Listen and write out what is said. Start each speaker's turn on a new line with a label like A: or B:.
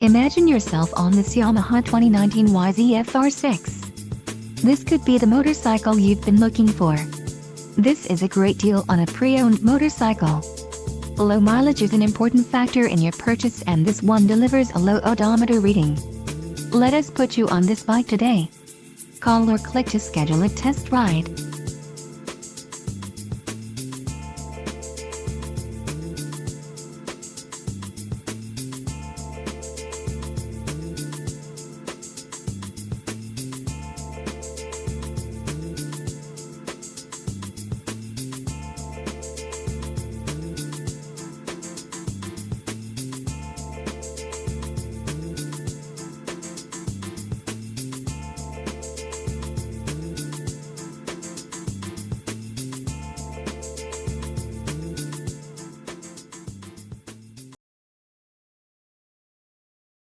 A: Imagine yourself on this Yamaha 2019 YZF-R6. This could be the motorcycle you've been looking for. This is a great deal on a pre-owned motorcycle. Low mileage is an important factor in your purchase, and this one delivers a low odometer reading. Let us put you on this bike today. Call or click to schedule a test ride.